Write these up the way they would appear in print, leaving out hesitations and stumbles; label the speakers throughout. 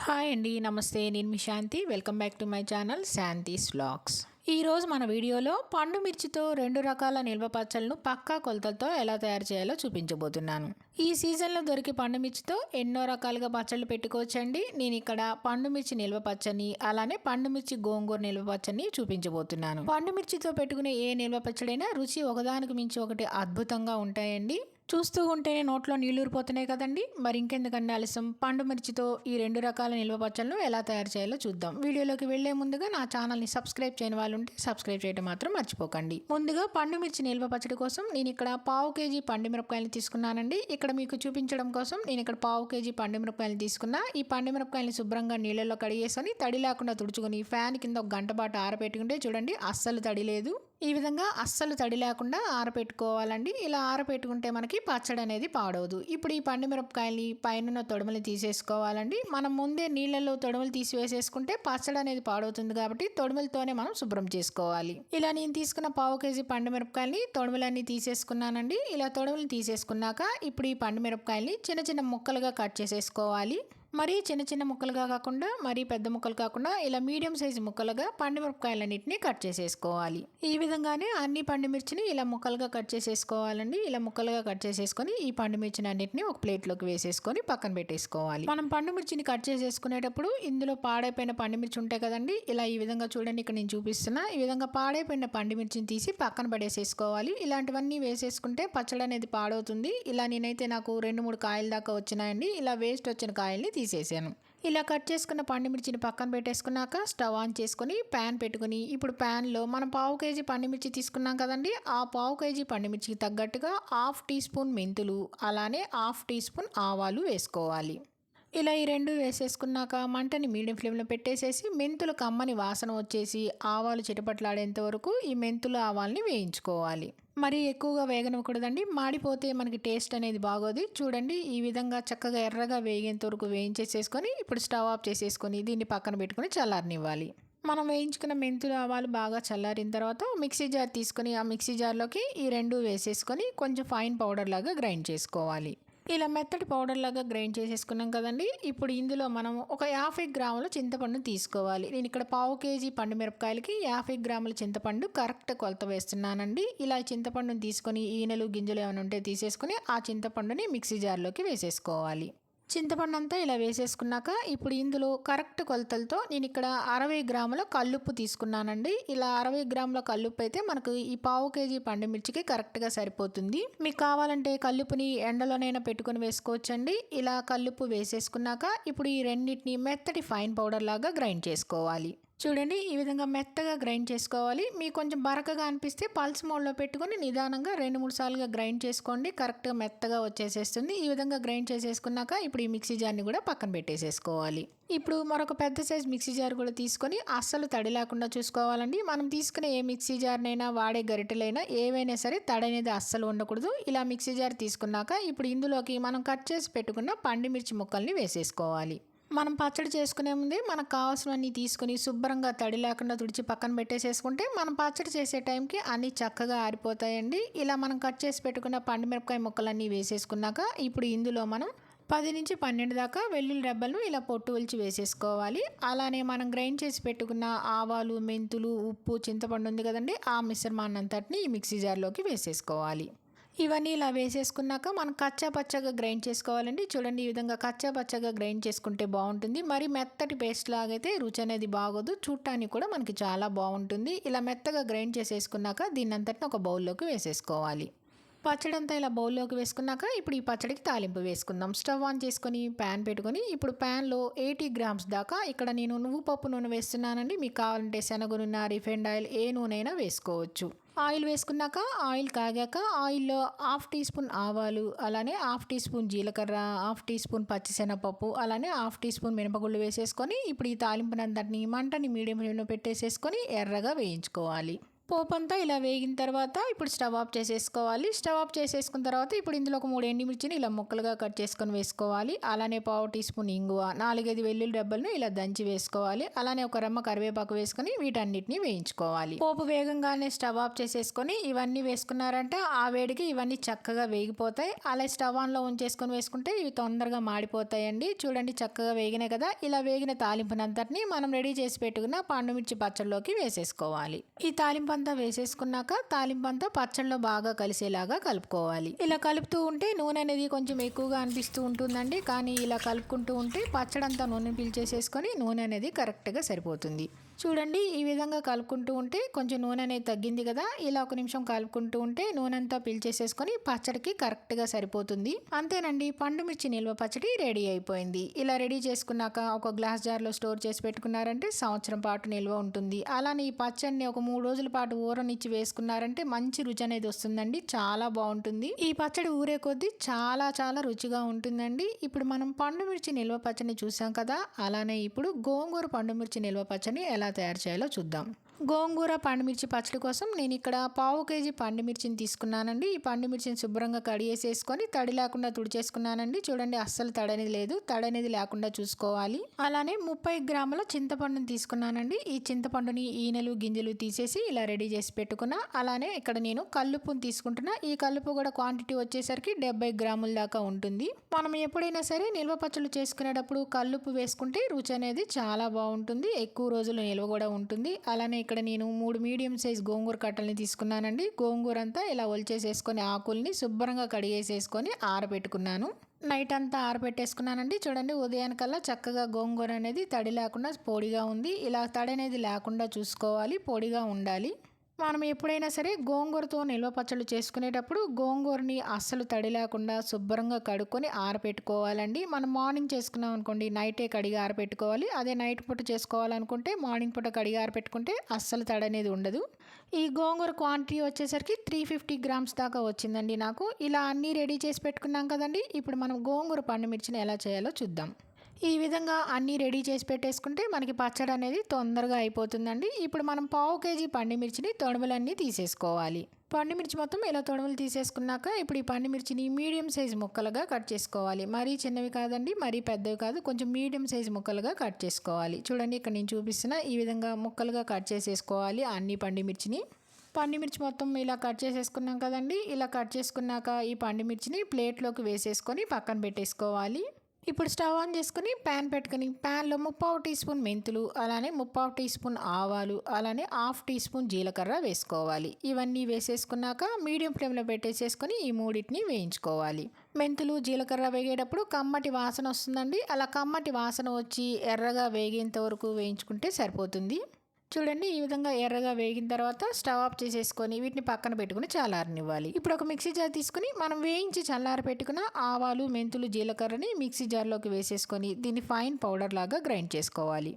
Speaker 1: Hi అండి, నమస్తే. నేను మీ Shanti. Welcome back to my channel Shanti's vlogs. ఈరోజు మన వీడియోలో పండు మిర్చితో 2 రకాల నిల్వ పచ్చళ్ళను పక్కా కొలతలతో ఎలా తయారు చేయాలో చూపించబోతున్నాను. ఈ సీజన్లో దొరికే పండు మిర్చితో ఎన్నో రకాలుగా పచ్చళ్ళు పెట్టుకోవచ్చండి. నేను ఇక్కడ పండు మిర్చి నిల్వ పచ్చని, అలానే పండు మిర్చి గోంగూర నిల్వ పచ్చని చూపించబోతున్నాను. పండు మిర్చితో పెట్టుకునే ఏ నిల్వ పచ్చడైనా రుచి ఒకదానికి మించి ఒకటి అద్భుతంగా ఉంటాయండి. చూస్తూ ఉంటేనే నోట్లో నీళ్లూరిపోతున్నాయి కదండి. మరి ఇంకెందుకండి ఆలస్యం, పండు మిర్చితో ఈ 2 రకాల నిల్వ పచ్చళ్ళను ఎలా తయారు చేయాలో చూద్దాం. వీడియోలోకి వెళ్లే ముందుగా నా ఛానల్ని సబ్స్క్రైబ్ చేయని వాళ్ళు ఉంటే సబ్స్క్రైబ్ చేయడం మాత్రం మర్చిపోకండి. ముందుగా పండు మిర్చి నిల్వ పచ్చడి కోసం నేను ఇక్కడ 1/2 కేజీ పండు మిరపకాయలు తీసుకున్నానండి. ఇక్కడ మీకు చూపించడం కోసం నేను ఇక్కడ 1/2 కేజీ పండు మిరపకాయలు తీసుకున్నా. ఈ పండు మిరపకాయలు శుభ్రంగా నీళ్ళలో కడిగేసుకొని తడి లేకుండా తుడుచుకొని ఫ్యాన్ కింద 1 గంట పాటు ఆరబెట్టుకుంటే చూడండి అస్సలు తడి లేదు. ఈ విధంగా అస్సలు తడి లేకుండా ఆరబెట్టుకోవాలండి. ఇలా ఆరబెట్టుకుంటే మనకి పచ్చడి అనేది పాడవదు. ఇప్పుడు ఈ పండు మిరపకాయల్ని పైన తొడుమలు తీసేసుకోవాలండి. మనం ముందే నీళ్ళలో తొడుమలు తీసివేసేసుకుంటే పచ్చడి అనేది పాడవుతుంది కాబట్టి తొడుమలతోనే మనం శుభ్రం చేసుకోవాలి. ఇలా నేను తీసుకున్న 1/2 కేజీ పండు మిరపకాయల్ని తొడుమలన్నీ తీసేసుకున్నానండి. ఇలా తొడుమలు తీసేసుకున్నాక ఇప్పుడు ఈ పండు మిరపకాయల్ని చిన్న చిన్న ముక్కలుగా కట్ చేసేసుకోవాలి. మరీ చిన్న చిన్న ముక్కలుగా కాకుండా మరీ పెద్ద ముక్కలు కాకుండా ఇలా మీడియం సైజు ముక్కలుగా పండు మిరపకాయలన్నింటినీ కట్ చేసేసుకోవాలి. ఈ విధంగానే అన్ని పండు మిర్చిని ఇలా ముక్కలుగా కట్ చేసేసుకోవాలండి. ఇలా ముక్కలుగా కట్ చేసేసుకొని ఈ పండు మిర్చిని అన్నింటినీ ఒక ప్లేట్లోకి వేసేసుకొని పక్కన పెట్టేసుకోవాలి. మనం పండు మిర్చిని కట్ చేసేసుకునేటప్పుడు ఇందులో పాడైపోయిన పండు మిర్చి ఉంటాయి కదండి. ఇలా ఈ విధంగా చూడండి, ఇక్కడ నేను చూపిస్తున్నా. ఈ విధంగా పాడైపోయిన పండు మిర్చిని తీసి పక్కన పడేసేసుకోవాలి. ఇలాంటివన్నీ వేసేసుకుంటే పచ్చడి అనేది పాడవుతుంది. ఇలా నేనైతే నాకు 2-3 కాయల దాకా వచ్చినాయండి. ఇలా వేస్ట్ వచ్చిన కాయల్ని తీసేసాను. ఇలా కట్ చేసుకున్న పండు మిర్చిని పక్కన పెట్టేసుకున్నాక స్టవ్ ఆన్ చేసుకుని ప్యాన్ పెట్టుకుని ఇప్పుడు ప్యాన్లో మనం 1/2 కేజీ పండు మిర్చి తీసుకున్నాం కదండి. ఆ 1/2 కేజీ పండు మిర్చికి తగ్గట్టుగా 1/2 టీ స్పూన్ మెంతులు, అలానే 1/2 టీ స్పూన్ ఆవాలు వేసుకోవాలి. ఇలా ఈ 2 వేసేసుకున్నాక మంటని మీడియం ఫ్లేమ్లో పెట్టేసేసి మెంతులు కమ్మని వాసన వచ్చేసి ఆవాలు చిటపట్లాడేంత వరకు ఈ మెంతులు ఆవాల్ని వేయించుకోవాలి. మరి ఎక్కువగా వేగనివ్వకూడదండి, మాడిపోతే మనకి టేస్ట్ అనేది బాగోదు. చూడండి ఈ విధంగా చక్కగా ఎర్రగా వేగేంత వరకు వేయించేసేసుకొని ఇప్పుడు స్టవ్ ఆఫ్ చేసేసుకొని దీన్ని పక్కన పెట్టుకొని చల్లారనివ్వాలి. మనం వేయించుకున్న మెంతులు ఆవాలు బాగా చల్లారిన తర్వాత మిక్సీ జార్ తీసుకొని ఆ మిక్సీ జార్లోకి ఈ 2 వేసేసుకొని కొంచెం ఫైన్ పౌడర్ లాగా గ్రైండ్ చేసుకోవాలి. ఇలా మెత్తటి పౌడర్ లాగా గ్రైండ్ చేసేసుకున్నాం కదండి. ఇప్పుడు ఇందులో మనం ఒక 50 గ్రాముల చింతపండు తీసుకోవాలి. నేను ఇక్కడ 1/2 కేజీ పండు మిరపకాయలకి 50 గ్రాముల చింతపండు కరెక్ట్ కొలత వేస్తున్నానండి. ఇలా చింతపండుని తీసుకొని ఈనెలు గింజలు ఏమైనా ఉంటే తీసేసుకొని ఆ చింతపండుని మిక్సీ జార్లోకి వేసేసుకోవాలి. చింతపండు అంతా ఇలా వేసేసుకున్నాక ఇప్పుడు ఇందులో కరెక్ట్ కొలతలతో నేను ఇక్కడ 60 గ్రాముల కల్లుప్పు తీసుకున్నానండి. ఇలా 60 గ్రాముల కల్లుప్పు అయితే మనకు ఈ 1/2 కేజీ పండు మిర్చికి కరెక్ట్గా సరిపోతుంది. మీకు కావాలంటే కల్లుప్పుని ఎండలోనైనా పెట్టుకుని వేసుకోవచ్చండి. ఇలా కల్లుప్పు వేసేసుకున్నాక ఇప్పుడు ఈ రెండింటిని మెత్తటి ఫైన్ పౌడర్ లాగా గ్రైండ్ చేసుకోవాలి. చూడండి ఈ విధంగా మెత్తగా గ్రైండ్ చేసుకోవాలి. మీకు కొంచెం బరకగా అనిపిస్తే పల్స్ మోడ్లో పెట్టుకొని నిదానంగా 2-3 సార్లుగా గ్రైండ్ చేసుకోండి. కరెక్ట్గా మెత్తగా వచ్చేసేస్తుంది. ఈ విధంగా గ్రైండ్ చేసేసుకున్నాక ఇప్పుడు ఈ మిక్సీ జార్ని కూడా పక్కన పెట్టేసేసుకోవాలి. ఇప్పుడు మరొక పెద్ద సైజ్ మిక్సీ జార్ కూడా తీసుకొని అస్సలు తడి లేకుండా చూసుకోవాలండి. మనం తీసుకునే ఏ మిక్సీ జార్నైనా వాడే గరిటెలైనా ఏవైనా సరే తడి అనేది అస్సలు ఉండకూడదు. ఇలా మిక్సీ జార్ తీసుకున్నాక ఇప్పుడు ఇందులోకి మనం కట్ చేసి పెట్టుకున్న పండు మిర్చి ముక్కల్ని వేసేసుకోవాలి. మనం పచ్చడి చేసుకునే ముందే మనకు కావాల్సినవన్నీ తీసుకుని శుభ్రంగా తడి లేకుండా తుడిచి పక్కన పెట్టేసేసుకుంటే మనం పచ్చడి చేసే టైంకి అన్నీ చక్కగా ఆరిపోతాయండి. ఇలా మనం కట్ చేసి పెట్టుకున్న పండు మిరపకాయ ముక్కలన్నీ వేసేసుకున్నాక ఇప్పుడు ఇందులో మనం 10 నుంచి 12 దాకా వెల్లుల్లి రెబ్బలను ఇలా పొట్టు ఒలిచి వేసేసుకోవాలి. అలానే మనం గ్రైండ్ చేసి పెట్టుకున్న ఆవాలు, మెంతులు, ఉప్పు, చింతపండు ఉంది కదండి, ఆ మిశ్రమాన్ని అంతటిని ఈ మిక్సీ జార్లోకి వేసేసుకోవాలి. ఇవన్నీ ఇలా వేసేసుకున్నాక మనం కచ్చా పచ్చగా గ్రైండ్ చేసుకోవాలండి. చూడండి ఈ విధంగా కచ్చా పచ్చగా గ్రైండ్ చేసుకుంటే బాగుంటుంది. మరి మెత్తటి పేస్ట్ లాగైతే రుచి అనేది బాగోదు, చూడటానికి కూడా మనకి చాలా బాగుంటుంది. ఇలా మెత్తగా గ్రైండ్ చేసేసుకున్నాక దీన్ని అంతటిని ఒక బౌల్లోకి వేసేసుకోవాలి. పచ్చడి అంతా ఇలా బౌల్లోకి వేసుకున్నాక ఇప్పుడు ఈ పచ్చడికి తాలింపు వేసుకుందాం. స్టవ్ ఆన్ చేసుకొని ప్యాన్ పెట్టుకొని ఇప్పుడు ప్యాన్లో 80 గ్రామ్స్ దాకా ఇక్కడ నేను నువ్వు పప్పు నూనె వేస్తున్నానండి. మీకు కావాలంటే శనగ నూనె, రిఫైండ్ ఆయిల్ ఏ నూనె అయినా వేసుకోవచ్చు. ఆయిల్ వేసుకున్నాక ఆయిల్ కాగాక ఆయిల్లో 1/2 టీ స్పూన్ ఆవాలు, అలానే 1/2 టీ స్పూన్ జీలకర్ర, 1/2 టీ స్పూన్ పచ్చిశనగపప్పు, అలానే 1/2 టీ స్పూన్ మినపగుళ్ళు వేసేసుకొని ఇప్పుడు ఈ తాలింపునంతటిని మంటని మీడియం ఫ్లేమ్లో పెట్టేసేసుకొని ఎర్రగా వేయించుకోవాలి. పోపు అంతా ఇలా వేగిన తర్వాత ఇప్పుడు స్టవ్ ఆఫ్ చేసేసుకోవాలి. స్టవ్ ఆఫ్ చేసేసుకున్న తర్వాత ఇప్పుడు ఇందులో ఒక 3 ఎండుమిర్చిని ఇలా ముక్కలుగా కట్ చేసుకొని వేసుకోవాలి. అలానే పావు టీ స్పూన్ ఇంగువ, 4-5 వెల్లుల్లి రెబ్బలను ఇలా దంచి వేసుకోవాలి. అలానే ఒక రెమ్మ కరివేపాకు వేసుకొని వీటన్నిటిని వేయించుకోవాలి. పోపు వేగంగానే స్టవ్ ఆఫ్ చేసేసుకొని ఇవన్నీ వేసుకున్నారంటే ఆ వేడికి ఇవన్నీ చక్కగా వేగిపోతాయి. అలా స్టవ్ ఆన్లో ఉంచేసుకొని వేసుకుంటే ఇవి తొందరగా మాడిపోతాయండి. చూడండి చక్కగా వేగినాయి కదా. ఇలా వేగిన తాలింపునంతటిని మనం రెడీ చేసి పెట్టుకున్న పండుమిర్చి పచ్చడిలోకి వేసేసుకోవాలి. ఈ తాలింపు అంతా వేసేసుకున్నాక తాలింపు అంతా పచ్చడిలో బాగా కలిసేలాగా కలుపుకోవాలి. ఇలా కలుపుతూ ఉంటే నూనె అనేది కొంచెం ఎక్కువగా అనిపిస్తూ ఉంటుందండి. కానీ ఇలా కలుపుకుంటూ ఉంటే పచ్చడి అంతా నూనె పీల్చేసేసుకొని నూనె అనేది కరెక్ట్గా సరిపోతుంది. చూడండి ఈ విధంగా కలుపుకుంటూ ఉంటే కొంచెం నూనె అనేది తగ్గింది కదా. ఇలా ఒక నిమిషం కలుపుకుంటూ ఉంటే నూనె అంతా పీల్చేసేసుకొని పచ్చడికి కరెక్ట్గా సరిపోతుంది. అంతేనండి, పండుమిర్చి నిల్వ పచ్చడి రెడీ అయిపోయింది. ఇలా రెడీ చేసుకున్నాక ఒక గ్లాస్ జార్లో స్టోర్ చేసి పెట్టుకున్నారంటే సంవత్సరం పాటు నిల్వ ఉంటుంది. అలానే ఈ పచ్చడిని ఒక 3 రోజుల పాటు ఊరనిచ్చి వేసుకున్నారంటే మంచి రుచి అనేది వస్తుందండి. చాలా బాగుంటుంది. ఈ పచ్చడి ఊరే కొద్దీ చాలా చాలా రుచిగా ఉంటుందండి. ఇప్పుడు మనం పండుమిర్చి నిల్వ పచ్చడిని చూసాం కదా. అలానే ఇప్పుడు గోంగూర పండుమిర్చి నిల్వ పచ్చడిని ఎలా తయారు చేయాలో చూద్దాం. గోంగూర పండుమిర్చి పచ్చడి కోసం నేను ఇక్కడ పావు కేజీ పండుమిర్చిని తీసుకున్నానండి. ఈ పండుమిర్చిని శుభ్రంగా కడిగేసేసుకొని తడి లేకుండా తుడిచేసుకున్నానండి. చూడండి అస్సలు తడనేది లేదు, తడనేది లేకుండా చూసుకోవాలి. అలానే 30 గ్రాముల చింతపండుని తీసుకున్నానండి. ఈ చింతపండుని ఈనెలు గింజలు తీసేసి ఇలా రెడీ చేసి పెట్టుకున్నా. అలానే ఇక్కడ నేను కల్లుప్పుని తీసుకుంటున్నా. ఈ కల్లుప్పు కూడా క్వాంటిటీ వచ్చేసరికి 70 గ్రాముల దాకా ఉంటుంది. మనం ఎప్పుడైనా సరే నిల్వ పచ్చళ్ళు చేసుకునేటప్పుడు కల్లుప్పు వేసుకుంటే రుచి అనేది చాలా బాగుంటుంది. ఎక్కువ రోజులు నిల్వ కూడా ఉంటుంది. అలానే ఇక్కడ నేను 3 మీడియం సైజ్ గోంగూర కట్టల్ని తీసుకున్నానండి. గోంగూర అంతా ఇలా ఒలిచేసేసుకొని ఆకుల్ని శుభ్రంగా కడిగేసేసుకొని ఆరబెట్టుకున్నాను. నైట్ అంతా ఆరబెట్టేసుకున్నానండి. చూడండి ఉదయానికల్లా చక్కగా గోంగూర అనేది తడి లేకుండా పొడిగా ఉంది. ఇలా తడి అనేది లేకుండా చూసుకోవాలి, పొడిగా ఉండాలి. మనం ఎప్పుడైనా సరే గోంగూరతో నిల్వ పచ్చళ్ళు చేసుకునేటప్పుడు గోంగూరని అస్సలు తడి లేకుండా శుభ్రంగా కడుక్కొని ఆరబెట్టుకోవాలండి. మనం మార్నింగ్ చేసుకున్నాం అనుకోండి నైటే కడిగి ఆరబెట్టుకోవాలి. అదే నైట్ పూట చేసుకోవాలనుకుంటే మార్నింగ్ పూట కడిగి ఆరబెట్టుకుంటే అస్సలు తడి అనేది ఉండదు. ఈ గోంగూర క్వాంటిటీ వచ్చేసరికి 350 గ్రామ్స్ దాకా వచ్చిందండి నాకు. ఇలా అన్నీ రెడీ చేసి పెట్టుకున్నాం కదండి. ఇప్పుడు మనం గోంగూర పండుమిర్చిని ఎలా చేయాలో చూద్దాం. ఈ విధంగా అన్నీ రెడీ చేసి పెట్టేసుకుంటే మనకి పచ్చడి అనేది తొందరగా అయిపోతుందండి. ఇప్పుడు మనం పావు కేజీ పండుమిర్చిని తొడుములన్నీ తీసేసుకోవాలి. పండుమిర్చి మొత్తం ఇలా తొడుములు తీసేసుకున్నాక ఇప్పుడు ఈ పండుమిర్చిని మీడియం సైజ్ ముక్కలుగా కట్ చేసుకోవాలి. మరీ చిన్నవి కాదండి, మరీ పెద్దవి కాదు, కొంచెం మీడియం సైజ్ ముక్కలుగా కట్ చేసుకోవాలి. చూడండి ఇక్కడ నేను చూపిస్తున్న ఈ విధంగా ముక్కలుగా కట్ చేసేసుకోవాలి అన్ని పండుమిర్చి మొత్తం ఇలా కట్ చేసేసుకున్నాం కదండి. ఇలా కట్ చేసుకున్నాక ఈ పండుమిర్చిని ప్లేట్లోకి వేసేసుకొని పక్కన పెట్టేసుకోవాలి. ఇప్పుడు స్టవ్ ఆన్ చేసుకుని ప్యాన్ పెట్టుకుని ప్యాన్లో 3/4 టీ స్పూన్ మెంతులు, అలానే 3/4 టీ స్పూన్ ఆవాలు, అలానే 1/2 టీ స్పూన్ జీలకర్ర వేసుకోవాలి. ఇవన్నీ వేసేసుకున్నాక మీడియం ఫ్లేమ్లో పెట్టేసేసుకొని ఈ మూడింటిని వేయించుకోవాలి. మెంతులు జీలకర్ర వేగేటప్పుడు కమ్మటి వాసన వస్తుందండి. అలా కమ్మటి వాసన వచ్చి ఎర్రగా వేగేంత వరకు వేయించుకుంటే సరిపోతుంది. చూడండి ఈ విధంగా ఎర్రగా వేగిన తర్వాత స్టవ్ ఆఫ్ చేసేసుకొని వీటిని పక్కన పెట్టుకుని చల్లారనివ్వాలి. ఇప్పుడు ఒక మిక్సీ జార్ తీసుకుని మనం వేయించి చల్లార పెట్టుకున్న ఆవాలు, మెంతులు, జీలకర్రని మిక్సీ జార్లోకి వేసేసుకొని దీన్ని ఫైన్ పౌడర్ లాగా గ్రైండ్ చేసుకోవాలి.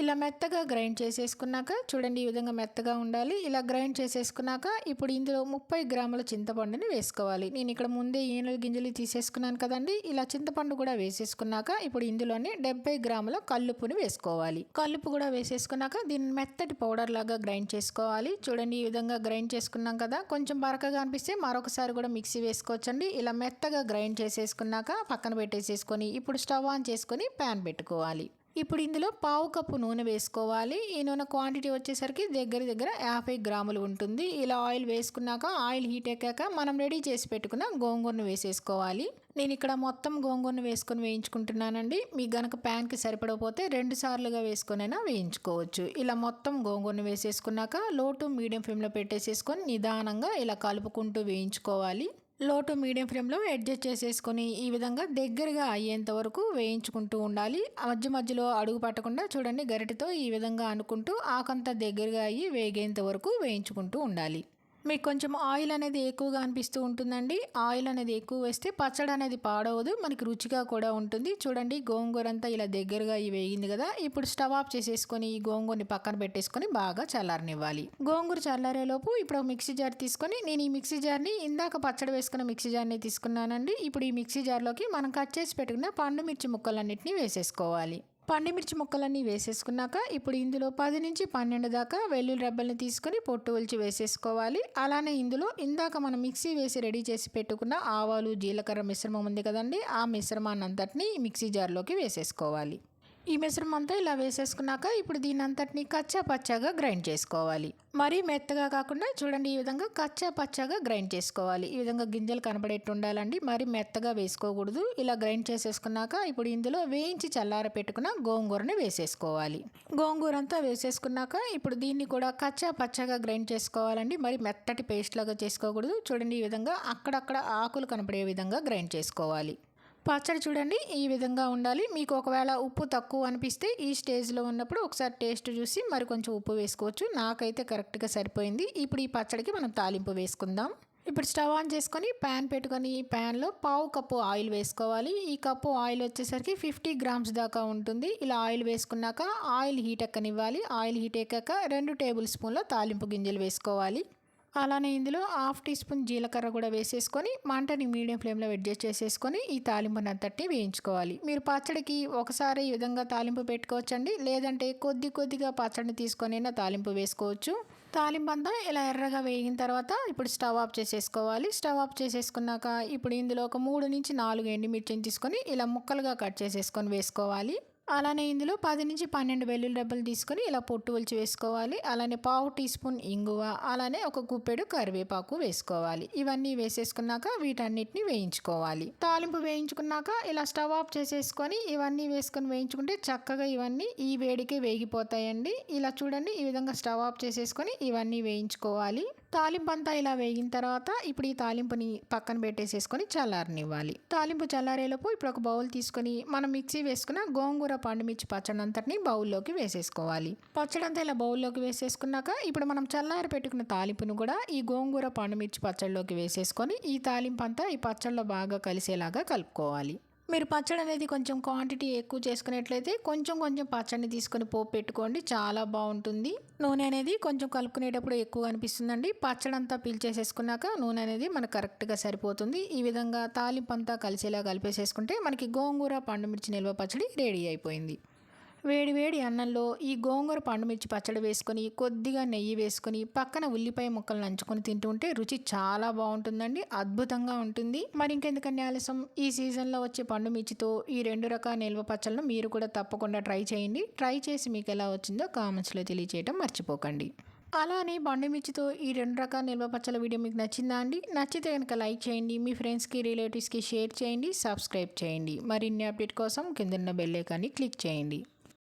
Speaker 1: ఇలా మెత్తగా గ్రైండ్ చేసేసుకున్నాక చూడండి ఈ విధంగా మెత్తగా ఉండాలి. ఇలా గ్రైండ్ చేసేసుకున్నాక ఇప్పుడు ఇందులో 30 గ్రాముల చింతపండుని వేసుకోవాలి. నేను ఇక్కడ ముందే ఈనెలు గింజలు తీసేసుకున్నాను కదండి. ఇలా చింతపండు కూడా వేసేసుకున్నాక ఇప్పుడు ఇందులోనే 70 గ్రాముల కల్లుప్పుని వేసుకోవాలి. కల్లుప్పు కూడా వేసేసుకున్నాక దీన్ని మెత్తటి పౌడర్ లాగా గ్రైండ్ చేసుకోవాలి. చూడండి ఈ విధంగా గ్రైండ్ చేసుకున్నాం కదా. కొంచెం బరకగా అనిపిస్తే మరొకసారి కూడా మిక్సీ వేసుకోవచ్చండి. ఇలా మెత్తగా గ్రైండ్ చేసేసుకున్నాక పక్కన పెట్టేసేసుకొని ఇప్పుడు స్టవ్ ఆన్ చేసుకొని ప్యాన్ పెట్టుకోవాలి. ఇప్పుడు ఇందులో పావు కప్పు నూనె వేసుకోవాలి. ఈ నూనె క్వాంటిటీ వచ్చేసరికి దగ్గర 50 గ్రాములు ఉంటుంది. ఇలా ఆయిల్ వేసుకున్నాక ఆయిల్ హీట్ ఎక్కాక మనం రెడీ చేసి పెట్టుకున్న గోంగూరను వేసేసుకోవాలి. నేను ఇక్కడ మొత్తం గోంగూరను వేసుకొని వేయించుకుంటున్నానండి. మీకు గనక ప్యాన్కి సరిపడకపోతే 2 సార్లుగా వేసుకొనైనా వేయించుకోవచ్చు. ఇలా మొత్తం గోంగూరను వేసేసుకున్నాక లో టు మీడియం ఫ్లేమ్లో పెట్టేసేసుకొని నిదానంగా ఇలా కలుపుకుంటూ వేయించుకోవాలి. లో టు మీడియం ఫ్లేమ్లో అడ్జస్ట్ చేసేసుకొని ఈ విధంగా దగ్గరగా అయ్యేంత వరకు వేయించుకుంటూ ఉండాలి. మధ్య మధ్యలో అడుగు పట్టకుండా చూడండి గరిటెతో ఈ విధంగా అనుకుంటూ ఆకంతా దగ్గరగా అయ్యి వేగేంత వరకు వేయించుకుంటూ ఉండాలి. మీకు కొంచెం ఆయిల్ అనేది ఎక్కువగా అనిపిస్తూ ఉంటుందండి. ఆయిల్ అనేది ఎక్కువ వేస్తే పచ్చడి అనేది పాడవదు, మనకి రుచిగా కూడా ఉంటుంది. చూడండి గోంగూర అంతా ఇలా దగ్గరగా వేగింది కదా. ఇప్పుడు స్టవ్ ఆఫ్ చేసేసుకొని ఈ గోంగూరని పక్కన పెట్టేసుకొని బాగా చల్లారనివ్వాలి. గోంగూర చల్లారేలోపు ఇప్పుడు మిక్సీ జార్ తీసుకొని నేను ఈ మిక్సీ జార్ని ఇందాక పచ్చడి వేసుకున్న మిక్సీ జార్ని తీసుకున్నానండి. ఇప్పుడు ఈ మిక్సీ జార్లోకి మనం కట్ చేసి పెట్టుకున్న పండుమిర్చి ముక్కలన్నింటినీ వేసేసుకోవాలి. పండుమిర్చి ముక్కలన్నీ వేసేసుకున్నాక ఇప్పుడు ఇందులో 10 నుంచి 12 దాకా వెల్లుల్లి రెబ్బల్ని తీసుకొని పొట్టు ఒలిచి వేసేసుకోవాలి. అలానే ఇందులో ఇందాక మనం మిక్సీ వేసి రెడీ చేసి పెట్టుకున్న ఆవాలు జీలకర్ర మిశ్రమం ఉంది కదండి, ఆ మిశ్రమాన్ని అంతటిని మిక్సీ జార్లోకి వేసేసుకోవాలి. ఈ మిశ్రమం అంతా ఇలా వేసేసుకున్నాక ఇప్పుడు దీని అంతటిని కచ్చా పచ్చాగా గ్రైండ్ చేసుకోవాలి. మరీ మెత్తగా కాకుండా చూడండి, ఈ విధంగా కచ్చా పచ్చాగా గ్రైండ్ చేసుకోవాలి. ఈ విధంగా గింజలు కనబడేట్టు ఉండాలండి, మరి మెత్తగా వేసుకోకూడదు. ఇలా గ్రైండ్ చేసేసుకున్నాక ఇప్పుడు ఇందులో వేయించి చల్లార పెట్టుకున్న గోంగూరని వేసేసుకోవాలి. గోంగూర అంతా వేసేసుకున్నాక ఇప్పుడు దీన్ని కూడా కచ్చా పచ్చాగా గ్రైండ్ చేసుకోవాలండి, మరి మెత్తటి పేస్ట్ లాగా చేసుకోకూడదు. చూడండి, ఈ విధంగా అక్కడక్కడ ఆకులు కనపడే విధంగా గ్రైండ్ చేసుకోవాలి. పచ్చడి చూడండి ఈ విధంగా ఉండాలి. మీకు ఒకవేళ ఉప్పు తక్కువ అనిపిస్తే ఈ స్టేజ్లో ఉన్నప్పుడు ఒకసారి టేస్ట్ చూసి మరి కొంచెం ఉప్పు వేసుకోవచ్చు. నాకైతే కరెక్ట్గా సరిపోయింది. ఇప్పుడు ఈ పచ్చడికి మనం తాలింపు వేసుకుందాం. ఇప్పుడు స్టవ్ ఆన్ చేసుకొని ప్యాన్ పెట్టుకొని ఈ ప్యాన్లో 1/2 కప్పు ఆయిల్ వేసుకోవాలి. ఈ కప్పు ఆయిల్ వచ్చేసరికి 50 గ్రామ్స్ దాకా ఉంటుంది. ఇలా ఆయిల్ వేసుకున్నాక ఆయిల్ హీట్ ఎక్కనివ్వాలి. ఆయిల్ హీట్ ఎక్కాక 2 టేబుల్ స్పూన్ల తాలింపు గింజలు వేసుకోవాలి. అలానే ఇందులో 1/2 టీ స్పూన్ జీలకర్ర కూడా వేసేసుకొని మంటని మీడియం ఫ్లేమ్లో అడ్జస్ట్ చేసేసుకొని ఈ తాలింపుని అంతటి వేయించుకోవాలి. మీరు పచ్చడికి ఒకసారి ఈ విధంగా తాలింపు పెట్టుకోవచ్చండి, లేదంటే కొద్దిగా పచ్చడిని తీసుకొనైనా తాలింపు వేసుకోవచ్చు. తాలింపు అంతా ఇలా ఎర్రగా వేగిన తర్వాత ఇప్పుడు స్టవ్ ఆఫ్ చేసేసుకోవాలి. స్టవ్ ఆఫ్ చేసేసుకున్నాక ఇప్పుడు ఇందులో ఒక 3 నుంచి 4 ఎండుమిర్చిని తీసుకొని ఇలా ముక్కలుగా కట్ చేసేసుకొని వేసుకోవాలి. అలానే ఇందులో 10 నుంచి 12 వెల్లుల్లి రెబ్బలు తీసుకొని ఇలా పొట్టు ఒలిచి వేసుకోవాలి. అలానే 1/2 టీ స్పూన్ ఇంగువ, అలానే ఒక గుప్పెడు కరివేపాకు వేసుకోవాలి. ఇవన్నీ వేసేసుకున్నాక వీటన్నిటిని వేయించుకోవాలి. తాలింపు వేయించుకున్నాక ఇలా స్టవ్ ఆఫ్ చేసేసుకొని ఇవన్నీ వేసుకొని వేయించుకుంటే చక్కగా ఇవన్నీ ఈ వేడికి వేగిపోతాయండి. ఇలా చూడండి, ఈ విధంగా స్టవ్ ఆఫ్ చేసేసుకొని ఇవన్నీ వేయించుకోవాలి. తాలింపు అంతా ఇలా వేగిన తర్వాత ఇప్పుడు ఈ తాలింపుని పక్కన పెట్టేసేసుకొని చల్లారనివ్వాలి. తాలింపు చల్లారేలోపు ఇప్పుడు ఒక బౌల్ తీసుకొని మనం మిక్సీ వేసుకున్న గోంగూర పండుమిర్చి పచ్చడి అంతటిని బౌల్లోకి వేసేసుకోవాలి. పచ్చడి అంతా ఇలా బౌల్లోకి వేసేసుకున్నాక ఇప్పుడు మనం చల్లారి పెట్టుకున్న తాలింపును కూడా ఈ గోంగూర పండుమిర్చి పచ్చడిలోకి వేసేసుకొని ఈ తాలింపు అంతా ఈ పచ్చడిలో బాగా కలిసేలాగా కలుపుకోవాలి. మీరు పచ్చడి అనేది కొంచెం క్వాంటిటీ ఎక్కువ చేసుకునేట్లయితే కొంచెం పచ్చడిని తీసుకొని పోపు పెట్టుకోండి, చాలా బాగుంటుంది. నూనె అనేది కొంచెం కలుపుకునేటప్పుడు ఎక్కువ అనిపిస్తుందండి. పచ్చడి అంతా పీల్చేసేసుకున్నాక నూనె అనేది మనకు కరెక్ట్గా సరిపోతుంది. ఈ విధంగా తాలింపు అంతా కలిసేలా కలిపేసేసుకుంటే మనకి గోంగూర పండుమిర్చి నిల్వ పచ్చడి రెడీ అయిపోయింది. వేడి అన్నంలో ఈ గోంగూర పండుమిర్చి పచ్చడి వేసుకొని కొద్దిగా నెయ్యి వేసుకొని పక్కన ఉల్లిపాయ ముక్కలు నంచుకొని తింటుంటే రుచి చాలా బాగుంటుందండి, అద్భుతంగా ఉంటుంది. మరి ఇంకెందుకని ఆలస్యం, ఈ సీజన్లో వచ్చే పండుమిర్చితో ఈ 2 రకాల నిల్వ పచ్చళ్ళను మీరు కూడా తప్పకుండా ట్రై చేయండి. ట్రై చేసి మీకు ఎలా వచ్చిందో కామెంట్స్లో తెలియచేయడం మర్చిపోకండి. అలానే పండుమిర్చితో ఈ 2 రకాల నిల్వ పచ్చళ్ళ వీడియో మీకు నచ్చిందా అండి? నచ్చితే కనుక లైక్ చేయండి, మీ ఫ్రెండ్స్కి రిలేటివ్స్కి షేర్ చేయండి, సబ్స్క్రైబ్ చేయండి. మరిన్ని అప్డేట్ కోసం కిందన్న బెల్ ఐకాన్ని క్లిక్ చేయండి.